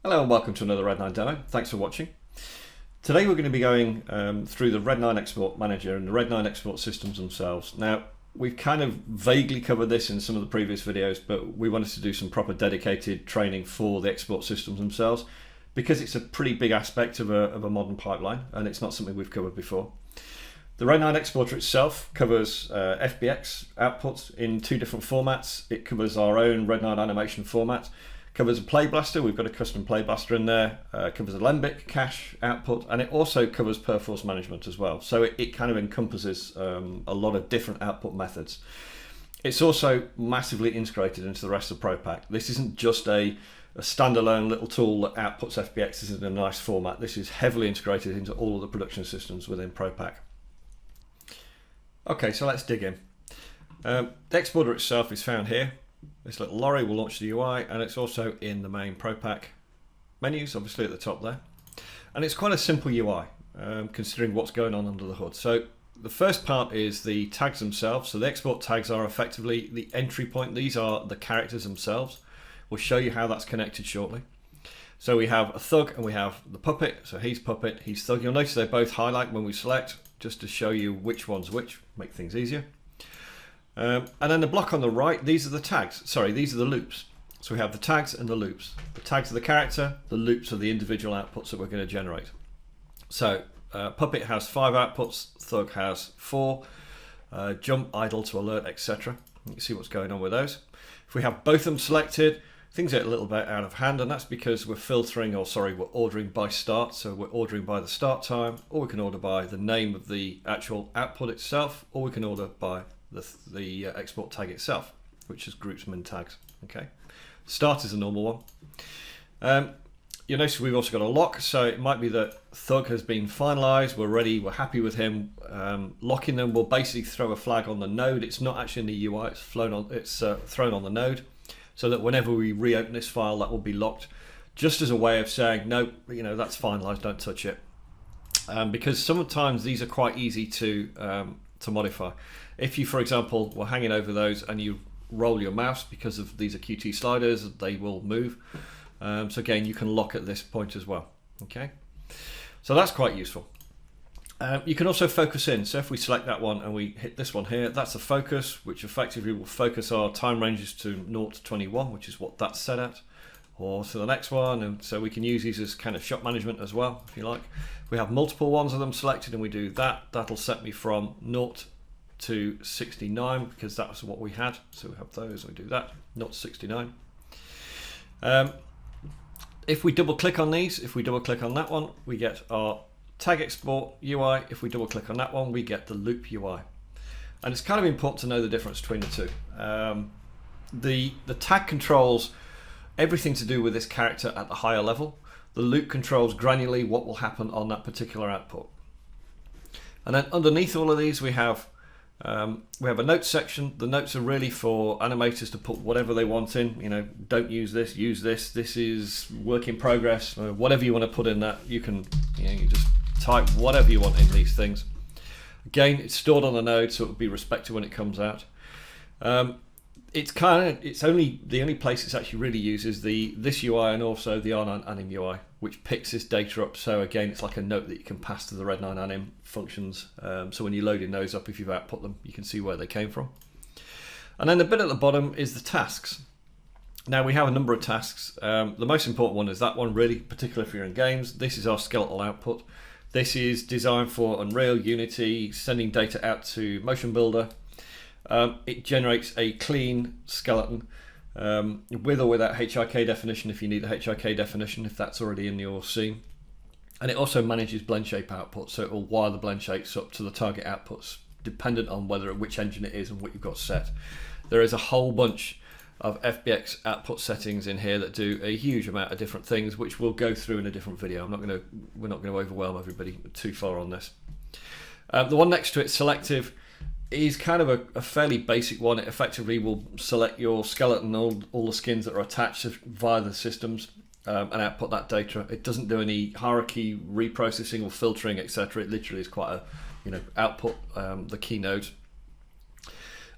Hello and welcome to another Red9 demo. Thanks for watching. Today we're going to be going through the Red9 Export Manager and the Red9 Export systems themselves. Now, we've kind of vaguely covered this in some of the previous videos, but we wanted to do some proper dedicated training for the export systems themselves because it's a pretty big aspect of a modern pipeline and it's not something we've covered before. The Red9 exporter itself covers FBX outputs in two different formats. It covers our own Red9 animation format, covers a Playblaster, we've got a custom Playblaster in there, covers Alembic cache output, and it also covers perforce management as well. So it kind of encompasses a lot of different output methods. It's also massively integrated into the rest of ProPack. This isn't just a standalone little tool that outputs FBXs in a nice format. This is heavily integrated into all of the production systems within ProPack. Okay, so let's dig in. The exporter itself is found here. This little lorry will launch the UI, and it's also in the main ProPack menus, obviously at the top there. And it's quite a simple UI, considering what's going on under the hood. So the first part is the tags themselves. So the export tags are effectively the entry point. These are the characters themselves. We'll show you how that's connected shortly. So we have a thug and we have the puppet. So he's puppet, he's thug. You'll notice they both highlight when we select, just to show you which one's which, make things easier. And then the block on the right, these are the tags. Sorry, these are the loops. So we have the tags and the loops. The tags are the character, the loops are the individual outputs that we're going to generate. So puppet has 5 outputs, thug has 4, jump, idle to alert, etc. You can see what's going on with those. If we have both of them selected, things get a little bit out of hand, and that's because we're filtering, or sorry, we're ordering by start. So we're ordering by the start time, or we can order by the name of the actual output itself, or we can order by the export tag itself, which is groups min tags. Okay, start is a normal one. You'll notice we've also got a lock, so it might be that thug has been finalized, we're ready, we're happy with him. Locking them will basically throw a flag on the node. It's not actually in the UI, it's thrown on the node, so that whenever we reopen this file, that will be locked, just as a way of saying no, you know, that's finalized, don't touch it. Because sometimes these are quite easy to modify. If you, for example, were hanging over those and you roll your mouse, because of these are Qt sliders, they will move. So again, you can lock at this point as well. Okay, so that's quite useful. You can also focus in. So if we select that one and we hit this one here, that's a focus, which effectively will focus our time ranges to 0 to 21, which is what that's set at, or to the next one. And so we can use these as kind of shot management as well, if you like. We have multiple ones of them selected and we do that. That'll set me from 0 to 69 because that's what we had. So we have those, we do that, 0 to 69. If we double click on these, if we double click on that one, we get our tag export UI. If we double click on that one, we get the loop UI. And it's kind of important to know the difference between the two. The tag controls everything to do with this character at the higher level. The loop controls granularly what will happen on that particular output. And then underneath all of these, we have a notes section. The notes are really for animators to put whatever they want in. You know, don't use this, use this. This is work in progress. Whatever you want to put in that, you can, you just type whatever you want in these things. Again, it's stored on the node, so it will be respected when it comes out. The only place it's actually really used is this UI and also the R9 anim UI, which picks this data up. So again, it's like a note that you can pass to the Red9 anim functions. So when you're loading those up, if you've output them, you can see where they came from. And then the bit at the bottom is the tasks. Now we have a number of tasks. The most important one is that one, really, particularly if you're in games. This is our skeletal output. This is designed for Unreal, Unity, sending data out to Motion Builder. It generates a clean skeleton with or without HIK definition if you need the HIK definition, if that's already in your scene. And it also manages blend shape output, so it will wire the blend shapes up to the target outputs, dependent on which engine it is and what you've got set. There is a whole bunch of FBX output settings in here that do a huge amount of different things, which we'll go through in a different video. We're not going to overwhelm everybody too far on this. The one next to it, selective, is kind of a fairly basic one. It effectively will select your skeleton, all the skins that are attached via the systems, and output that data. It doesn't do any hierarchy, reprocessing, or filtering, etc. It literally is quite a, output the key nodes.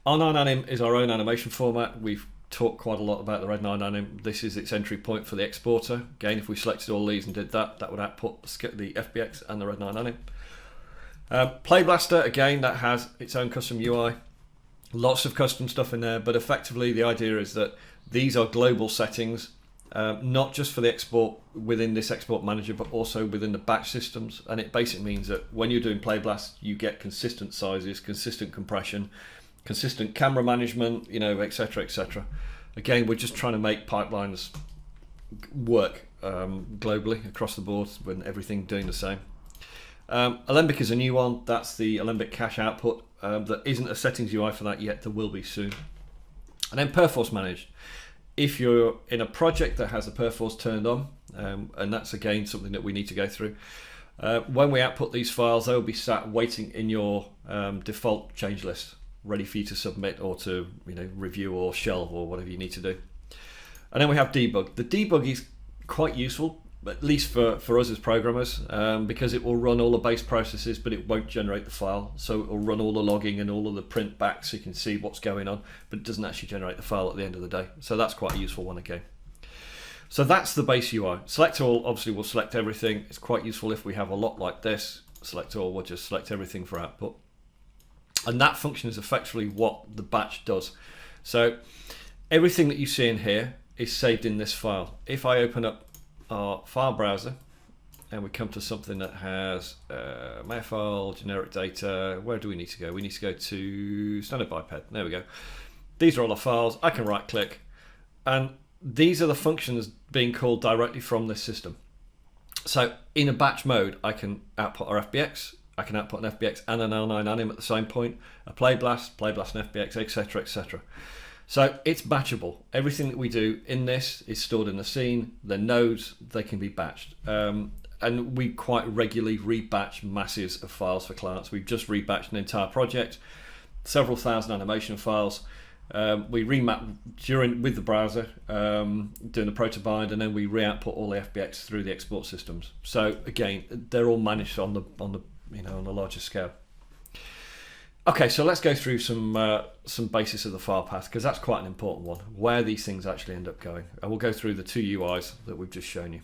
R9 anim is our own animation format. We've talked quite a lot about the Red9 anim. This is its entry point for the exporter. Again, if we selected all these and did that, that would output the FBX and the Red9 anim. Playblaster, again, that has its own custom UI. Lots of custom stuff in there, but effectively the idea is that these are global settings, not just for the export within this export manager, but also within the batch systems. And it basically means that when you're doing Playblast, you get consistent sizes, consistent compression, consistent camera management, you know, etc., etc. Again, we're just trying to make pipelines work globally across the board when everything doing the same. Alembic is a new one. That's the Alembic cache output. There isn't a settings UI for that yet. There will be soon. And then Perforce managed. If you're in a project that has the Perforce turned on, and that's again something that we need to go through, when we output these files, they will be sat waiting in your default change list, ready for you to submit or to, you know, review or shelve or whatever you need to do. And then we have debug. The debug is quite useful, at least for us as programmers, because it will run all the base processes, but it won't generate the file. So it will run all the logging and all of the print back so you can see what's going on, but it doesn't actually generate the file at the end of the day. So that's quite a useful one again. So that's the base UI. Select all obviously will select everything. It's quite useful if we have a lot like this. Select all will just select everything for output. And that function is effectively what the batch does. So everything that you see in here is saved in this file. If I open up our file browser and we come to something that has main file, generic data, where do we need to go? We need to go to standard biped. There we go. These are all the files. I can right click, and these are the functions being called directly from this system. So in a batch mode, I can output our FBX, I can output an FBX and an L9 anim at the same point, a Playblast and FBX, etc., etc. So it's batchable. Everything that we do in this is stored in the scene. The nodes, they can be batched. And we quite regularly rebatch masses of files for clients. We've just rebatched an entire project, several thousand animation files. We remap with the browser, doing the protobind, and then we re-output all the FBX through the export systems. So again, they're all managed on the on a larger scale. Okay, so let's go through some basis of the file path, because that's quite an important one, where these things actually end up going. And we'll go through the two UIs that we've just shown you.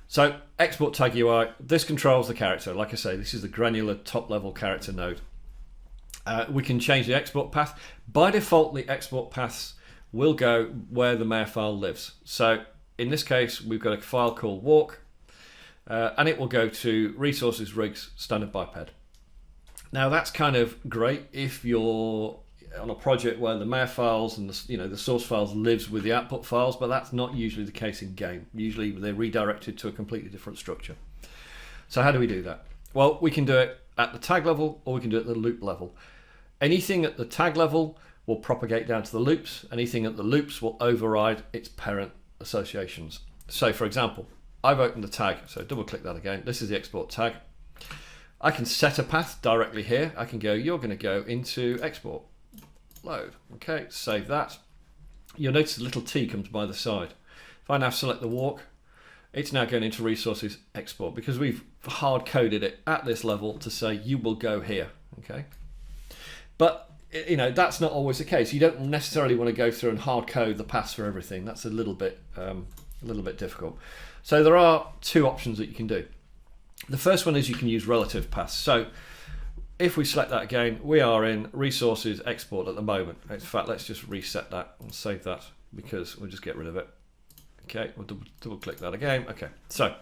So export tag UI, this controls the character. Like I say, this is the granular top level character node. We can change the export path. By default, the export paths will go where the main file lives. So in this case, we've got a file called walk, and it will go to resources rigs standard biped. Now that's kind of great if you're on a project where the main files and the source files lives with the output files, but that's not usually the case in game. Usually they're redirected to a completely different structure. So how do we do that? Well, we can do it at the tag level, or we can do it at the loop level. Anything at the tag level will propagate down to the loops. Anything at the loops will override its parent associations. So for example, I've opened the tag, so double click that again. This is the export tag. I can set a path directly here. I can go, you're going to go into export, load. Okay, save that. You'll notice the little T comes by the side. If I now select the walk, it's now going into resources export, because we've hard coded it at this level to say you will go here. Okay, but that's not always the case. You don't necessarily want to go through and hard code the paths for everything. That's a little bit difficult. So there are two options that you can do. The first one is you can use relative paths. So if we select that again, we are in resources export at the moment. In fact, let's just reset that and save that, because we'll just get rid of it. Okay, we'll double click that again. Okay, so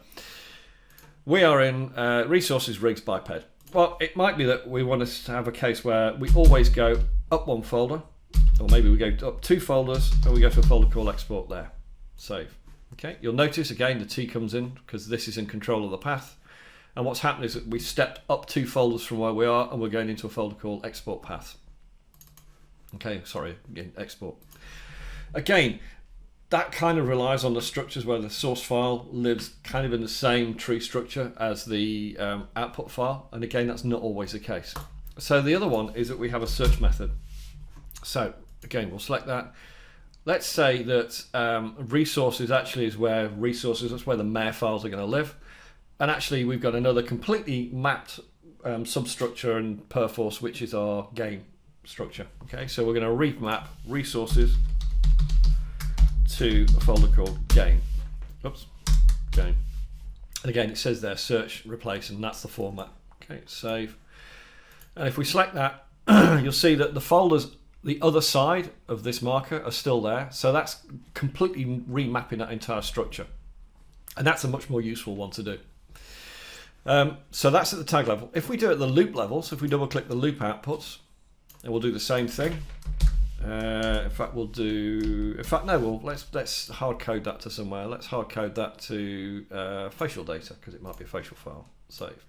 we are in resources rigs biped. Well, it might be that we want to have a case where we always go up one folder, or maybe we go up two folders and we go to a folder called export there. Save. Okay, you'll notice again the T comes in because this is in control of the path. And what's happened is that we stepped up two folders from where we are, and we're going into a folder called export path. Okay, sorry, again, export. Again, that kind of relies on the structures where the source file lives kind of in the same tree structure as the output file. And again, that's not always the case. So the other one is that we have a search method. So again, we'll select that. Let's say that resources actually is where that's where the main files are going to live. And actually we've got another completely mapped substructure and perforce, which is our game. structure. Okay, so we're going to remap resources to a folder called gain. Oops, gain. And again, it says there search, replace, and that's the format. Okay, save. And if we select that, you'll see that the folders the other side of this marker are still there. So that's completely remapping that entire structure. And that's a much more useful one to do. So that's at the tag level. If we do it at the loop level, so if we double click the loop outputs, and we'll do the same thing. In fact, let's hard code that to somewhere. Let's hard code that to facial data, because it might be a facial file. Save.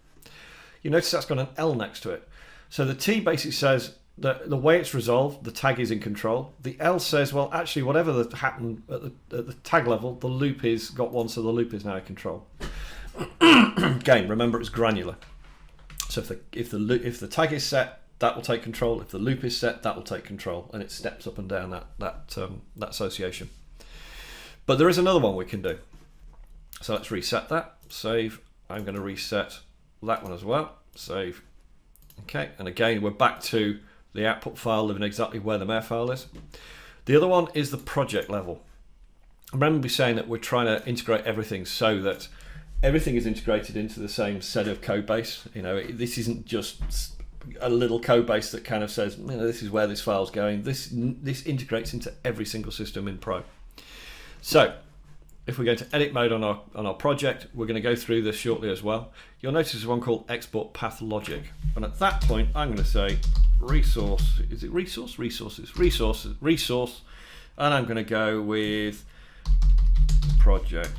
You notice that's got an L next to it. So the T basically says that the way it's resolved, the tag is in control. The L says, well, actually, whatever that happened at the tag level, the loop is got one, so the loop is now in control. Again, remember it's granular. So if the tag is set, that will take control. If the loop is set, that will take control, and it steps up and down that association. But there is another one we can do. So let's reset that. Save. I'm going to reset that one as well. Save. Okay, and again we're back to the output file living exactly where the main file is. The other one is the project level. Remember me saying that we're trying to integrate everything so that everything is integrated into the same set of code base. You know, this isn't just a little code base that kind of says, you know, this is where this file's going. This integrates into every single system in Pro. So if we go to edit mode on our project, we're going to go through this shortly as well. You'll notice there's one called export path logic, and at that point I'm going to say resource. Is it resource? Resources. Resource, and I'm going to go with project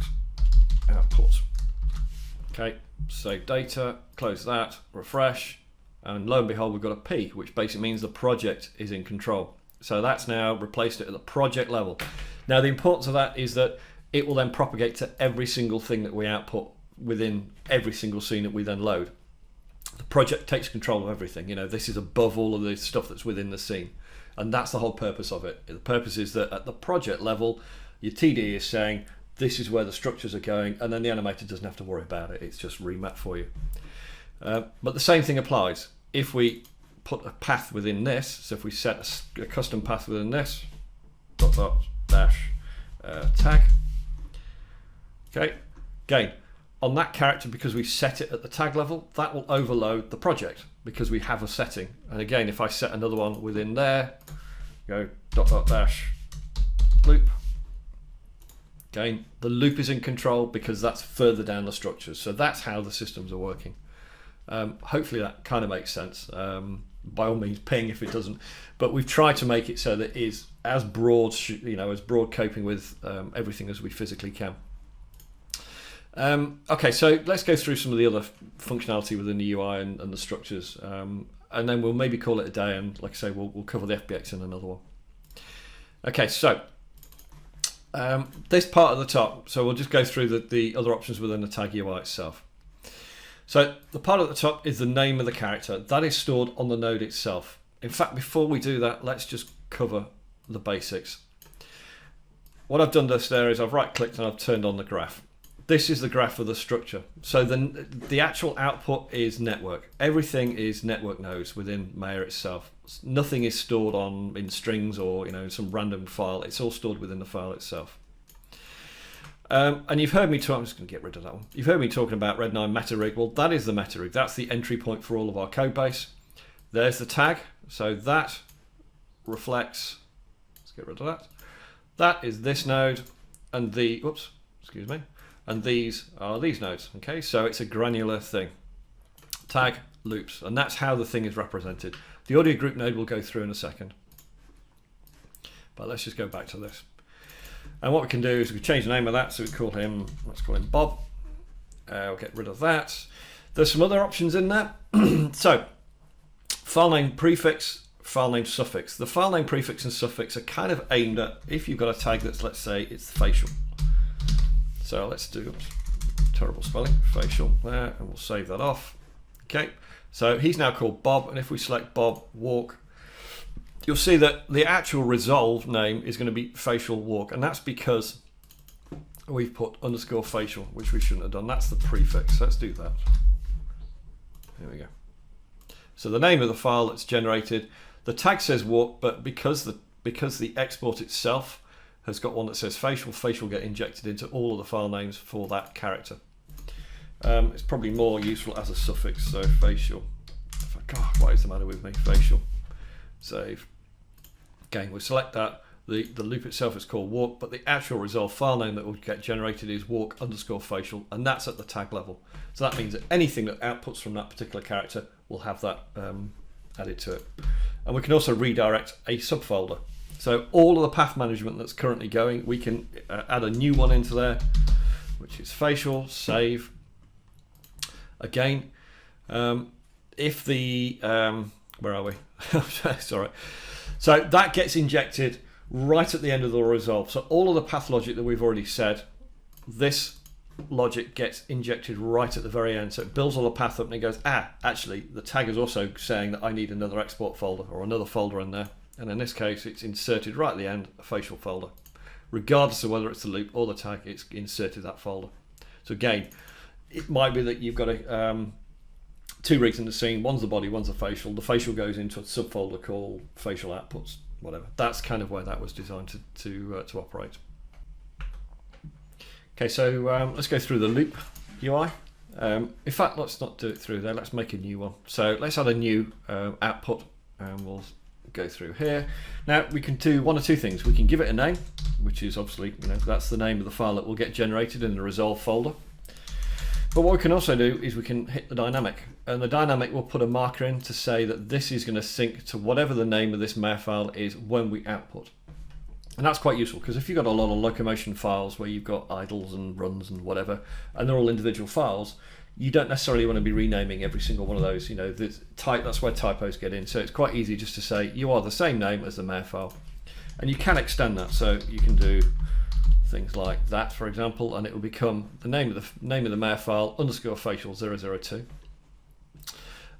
output. Okay, save data, close that, refresh, and lo and behold we've got a P, which basically means the project is in control. So that's now replaced it at the project level. Now the importance of that is that it will then propagate to every single thing that we output within every single scene that we then load. The project takes control of everything. You know, this is above all of the stuff that's within the scene, and that's the whole purpose of it. The purpose is that at the project level, your TD is saying this is where the structures are going, and then the animator doesn't have to worry about it. It's just remapped for you. But the same thing applies. If we put a path within this, so if we set a custom path within this, dash tag. Okay, again, on that character, because we set it at the tag level, that will overload the project because we have a setting. And again, if I set another one within there, go dash loop. Again, the loop is in control because that's further down the structures. So that's how the systems are working. Hopefully that kind of makes sense. By all means, ping if it doesn't. But we've tried to make it so that it is as broad, as broad coping with everything as we physically can. Okay, so let's go through some of the other functionality within the UI and the structures, and then we'll maybe call it a day. And like I say, we'll cover the FBX in another one. Okay, so this part at the top. So we'll just go through the other options within the tag UI itself. So the part at the top is the name of the character. That is stored on the node itself. In fact, before we do that, let's just cover the basics. What I've done there is I've right-clicked and I've turned on the graph. This is the graph of the structure. So the actual output is network. Everything is network nodes within Maya itself. Nothing is stored in strings or some random file. It's all stored within the file itself. And you've heard me talk. I'm just going to get rid of that one. You've heard me talking about Red9 meta rig. Well, that is the meta rig. That's the entry point for all of our code base. There's the tag. So that reflects. Let's get rid of that. That is this node, and and these are these nodes. Okay, so it's a granular thing. Tag loops, and that's how the thing is represented. The audio group node we'll go through in a second. But let's just go back to this. And what we can do is we change the name of that, so we call him, let's call him Bob. We'll get rid of that. There's some other options in there. So, file name prefix, file name suffix. The file name prefix and suffix are kind of aimed at if you've got a tag that's, let's say, it's facial. So let's do, terrible spelling, facial there, and we'll save that off. Okay, so he's now called Bob, and if we select Bob walk, you'll see that the actual resolved name is going to be facial walk, and that's because we've put underscore facial, which we shouldn't have done. That's the prefix. Let's do that. Here we go. So the name of the file that's generated, The tag says walk, but because the export itself has got one that says facial, facial get injected into all of the file names for that character. It's probably more useful as a suffix, so facial. God, what is the matter with me? Facial. Save. Again, we'll select that. The loop itself is called walk, but the actual resolve file name that will get generated is walk_facial, and that's at the tag level. So that means that anything that outputs from that particular character will have that added to it. And we can also redirect a subfolder. So all of the path management that's currently going, we can add a new one into there, which is facial, save. Again, if the, where are we? Sorry. So that gets injected right at the end of the resolve. So all of the path logic that we've already said, this logic gets injected right at the very end. So it builds all the path up and it goes, actually the tag is also saying that I need another export folder or another folder in there. And in this case, it's inserted right at the end, a facial folder. Regardless of whether it's the loop or the tag, it's inserted that folder. So again, it might be that you've got two rigs in the scene, one's the body, one's the facial. The facial goes into a subfolder called facial outputs, whatever. That's kind of where that was designed to operate. Okay, so let's go through the loop UI. In fact, let's not do it through there. Let's make a new one. So let's add a new output, and we'll go through here. Now we can do one or two things. We can give it a name, which is obviously, that's the name of the file that will get generated in the resolve folder. But what we can also do is we can hit the dynamic, and the dynamic will put a marker in to say that this is going to sync to whatever the name of this mare file is when we output. And that's quite useful, because if you've got a lot of locomotion files where you've got idles and runs and whatever, and they're all individual files, you don't necessarily want to be renaming every single one of those. That's where typos get in. So it's quite easy just to say you are the same name as the mare file. And you can extend that, so you can do things like that, for example, and it will become the name of the mare file _facial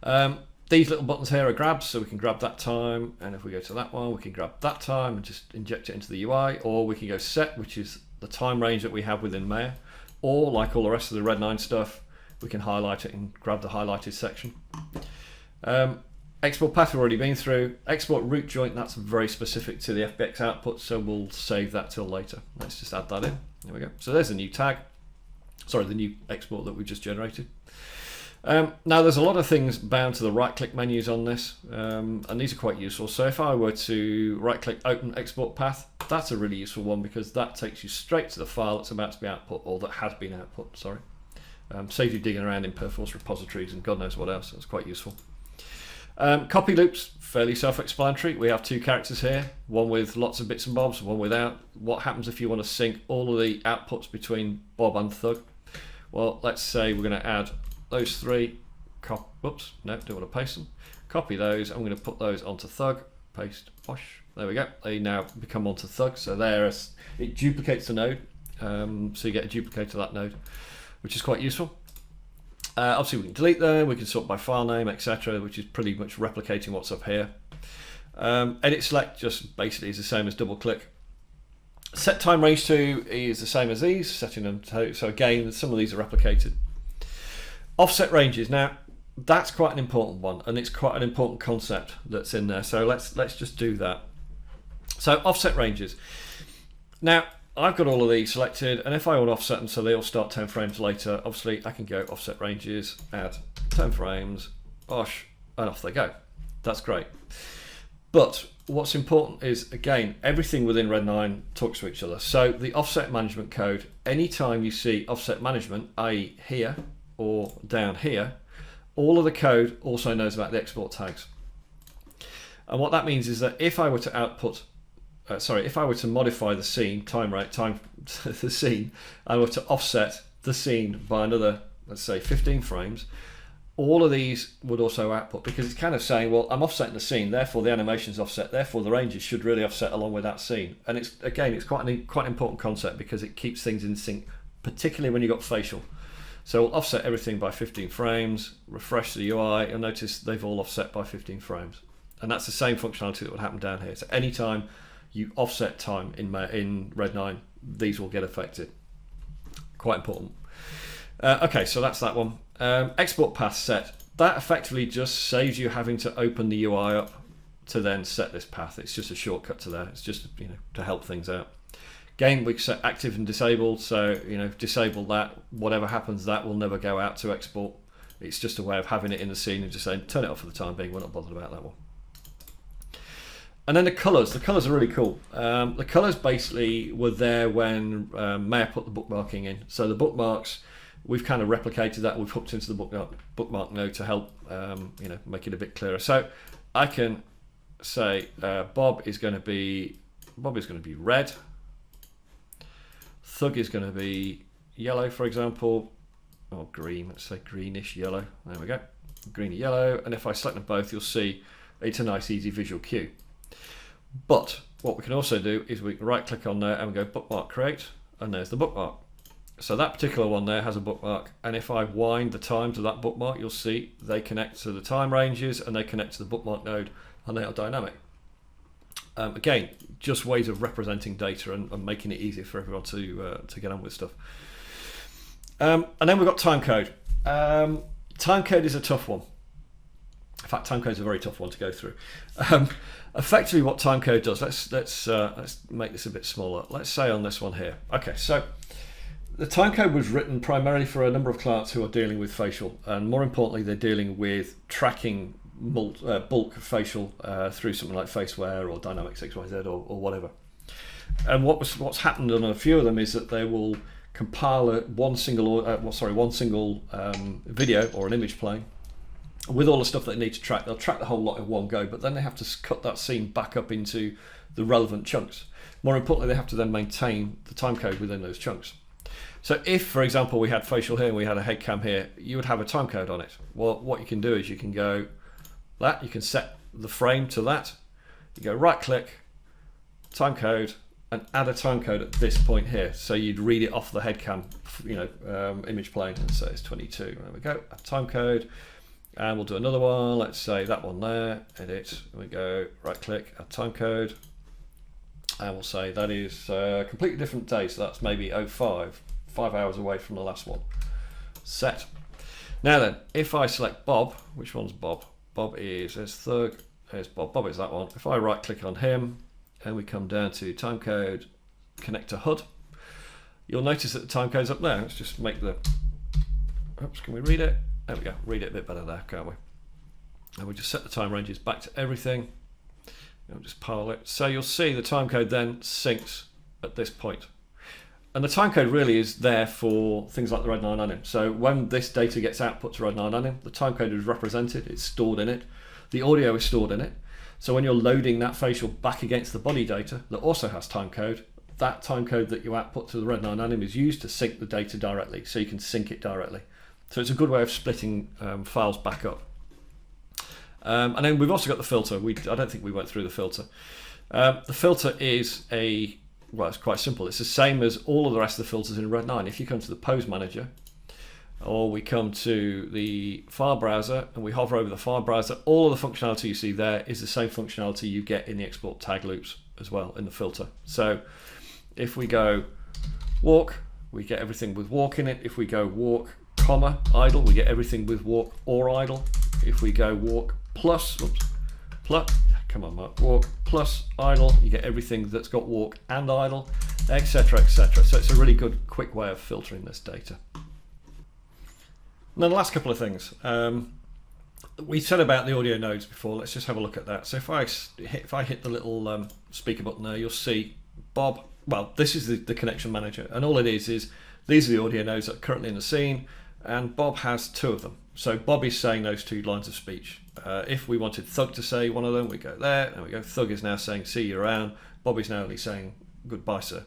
002. These little buttons here are grabs, so we can grab that time, and if we go to that one, we can grab that time and just inject it into the UI, or we can go set, which is the time range that we have within mare, or like all the rest of the Red9 stuff, we can highlight it and grab the highlighted section. Export path we've already been through. Export root joint, that's very specific to the FBX output, so we'll save that till later. Let's just add that in. There we go. So there's the new tag. Sorry, the new export that we just generated. Now there's a lot of things bound to the right-click menus on this, and these are quite useful. So if I were to right-click Open Export Path, that's a really useful one because that takes you straight to the file that's about to be output, or that has been output, sorry. Saves you digging around in Perforce repositories and God knows what else. That's quite useful. Copy loops, fairly self-explanatory. We have two characters here, one with lots of bits and bobs, one without. What happens if you want to sync all of the outputs between Bob and Thug? Well, let's say we're going to add those three. Oops, no, don't want to paste them. Copy those. I'm going to put those onto Thug. Paste, wash. There we go. They now become onto Thug. So there, it duplicates the node. So you get a duplicate of that node, which is quite useful. Obviously we can delete them, we can sort by file name, etc., which is pretty much replicating what's up here. Edit select just basically is the same as double click. Set time range to is the same as these, setting them to, so again some of these are replicated. Offset ranges, now that's quite an important one, and it's quite an important concept that's in there, so let's just do that. So offset ranges. Now I've got all of these selected, and if I want to offset them so they all start 10 frames later, obviously I can go offset ranges, add 10 frames, bosh, and off they go. That's great. But what's important is, again, everything within Red9 talks to each other. So the offset management code, anytime you see offset management, i.e. here or down here, all of the code also knows about the export tags. And what that means is that if I were to output if I were to modify the scene, the scene, I were to offset the scene by another, let's say 15 frames, all of these would also output, because it's kind of saying, well, I'm offsetting the scene, therefore the animation's offset, therefore the ranges should really offset along with that scene. And it's quite an important concept because it keeps things in sync, particularly when you've got facial. So we'll offset everything by 15 frames, refresh the UI, and notice they've all offset by 15 frames. And that's the same functionality that would happen down here. So anytime you offset time in Red9, these will get affected. Quite important. Okay, so that's that one. Export path set. That effectively just saves you having to open the UI up to then set this path. It's just a shortcut to there. It's just, you know, to help things out. Again, we can set active and disabled. So, you know, disable that. Whatever happens, that will never go out to export. It's just a way of having it in the scene and just saying turn it off for the time being. We're not bothered about that one. And then the colours. The colours are really cool. The colours basically were there when Mayor put the bookmarking in. So the bookmarks, we've kind of replicated that. We've hooked into the bookmark node to help, you know, make it a bit clearer. So I can say Bob is going to be red. Thug is going to be yellow, for example, or green. Let's say greenish yellow. There we go, greeny yellow. And if I select them both, you'll see it's a nice, easy visual cue. But what we can also do is we can right-click on there and we go bookmark create, and there's the bookmark. So that particular one there has a bookmark, and if I wind the time to that bookmark, you'll see they connect to the time ranges and they connect to the bookmark node, and they are dynamic. Again, just ways of representing data and making it easier for everyone to get on with stuff. And then we've got timecode. Timecode is a tough one. In fact, timecode is a very tough one to go through. Effectively, what timecode does, let's make this a bit smaller. Let's say on this one here. Okay, so the timecode was written primarily for a number of clients who are dealing with facial, and more importantly, they're dealing with tracking bulk facial through something like Faceware or Dynamics XYZ or whatever. And what's happened on a few of them is that they will compile one single video or an image playing with all the stuff they need to track. They'll track the whole lot in one go, but then they have to cut that scene back up into the relevant chunks. More importantly, they have to then maintain the timecode within those chunks. So if, for example, we had facial here and we had a head cam here, you would have a timecode on it. Well, what you can do is you can go that, you can set the frame to that, you go right click, timecode, and add a timecode at this point here. So you'd read it off the head cam, you know, image plane, and say it's 22. There we go, add timecode, and we'll do another one. Let's say that one there, edit, we go right click, add timecode, and we'll say that is a completely different day. So that's maybe 05, 5 hours away from the last one. Set. Now then, if I select Bob, which one's Bob? Bob is, there's Thug, there's Bob, Bob is that one. If I right click on him and we come down to timecode, connect to HUD, you'll notice that the timecode's up there. Let's just make the, oops, can we read it? There we go, read it a bit better there, can't we? And we just set the time ranges back to everything. We'll just pile it. So you'll see the timecode then syncs at this point. And the timecode really is there for things like the Red9 anim. So when this data gets output to Red9 anim, the timecode is represented, it's stored in it. The audio is stored in it. So when you're loading that facial back against the body data that also has timecode, that timecode that you output to the Red9 anim is used to sync the data directly, so you can sync it directly. So it's a good way of splitting files back up. And then we've also got the filter. I don't think we went through the filter. The filter is well, it's quite simple. It's the same as all of the rest of the filters in Red9. If you come to the pose manager, or we come to the file browser and we hover over the file browser, all of the functionality you see there is the same functionality you get in the export tag loops as well in the filter. So if we go walk, we get everything with walk in it. If we go walk, comma, idle, we get everything with walk or idle. If we go walk plus, come on Mark, walk plus idle, you get everything that's got walk and idle, etc, etc. So it's a really good quick way of filtering this data. And then the last couple of things. We said about the audio nodes before, let's just have a look at that. So if I hit the little speaker button there, you'll see Bob, well, this is the connection manager, and all it is these are the audio nodes that are currently in the scene, and Bob has 2 of them. So Bob is saying those 2 lines of speech. If we wanted Thug to say one of them, we go there, and we go, Thug is now saying see you around, Bob is now only saying goodbye sir.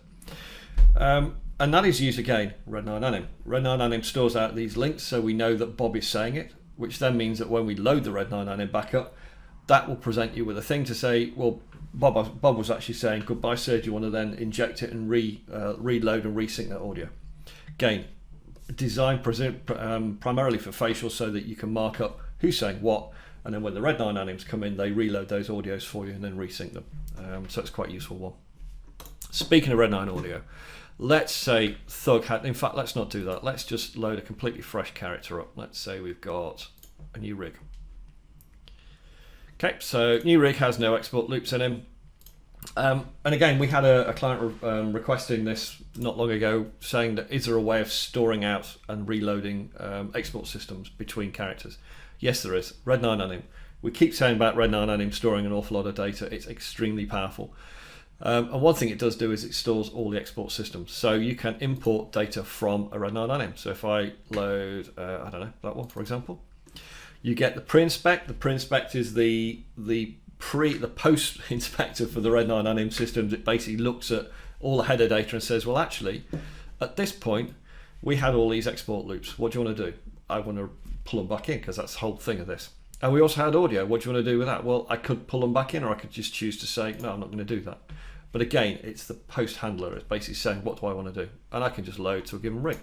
And that is used again, Red9 anim. Red9 anim stores out these links so we know that Bob is saying it, which then means that when we load the Red9 anim back up, that will present you with a thing to say, well, Bob was actually saying goodbye sir, do you want to then inject it and reload and resync that audio? Again, designed primarily for facial so that you can mark up who's saying what, and then when the Red9 anims come in, they reload those audios for you and then resync them. So it's quite a useful one. Speaking of Red9 audio, let's say Thug had, in fact, let's not do that. Let's just load a completely fresh character up. Let's say we've got a new rig. Okay, so new rig has no export loops in him. And again, we had a client requesting this not long ago, saying that is there a way of storing out and reloading export systems between characters? Yes, there is. Red9 anim. We keep saying about Red9 anim storing an awful lot of data. It's extremely powerful. And one thing it does do is it stores all the export systems. So you can import data from a Red9 anim. So if I load, I don't know, that one, for example, you get the pre-inspect. The pre-inspect is the post inspector for the Red9 anim systems. It basically looks at all the header data and says, well, actually, at this point, we had all these export loops. What do you want to do? I want to pull them back in because that's the whole thing of this. And we also had audio. What do you want to do with that? Well, I could pull them back in, or I could just choose to say, no, I'm not going to do that. But again, it's the post handler. It's basically saying, what do I want to do? And I can just load to a given rig.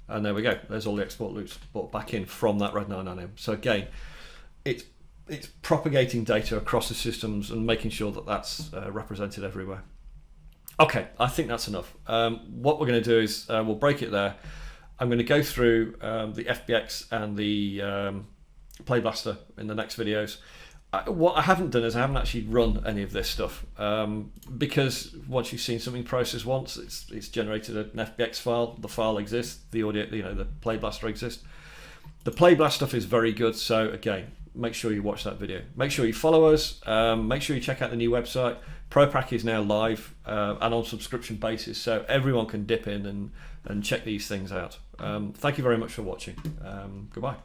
And there we go. There's all the export loops brought back in from that Red9 anim. So again, it's propagating data across the systems and making sure that that's represented everywhere. Okay, I think that's enough. What we're going to do is we'll break it there. I'm going to go through the FBX and the Playblaster in the next videos. What I haven't done is I haven't actually run any of this stuff because once you've seen something processed once, it's generated an FBX file. The file exists. The audio, the Playblaster exists. The Playblast stuff is very good. So again, make sure you watch that video. Make sure you follow us. Make sure you check out the new website. ProPack is now live and on subscription basis, so everyone can dip in and check these things out. Thank you very much for watching. Goodbye.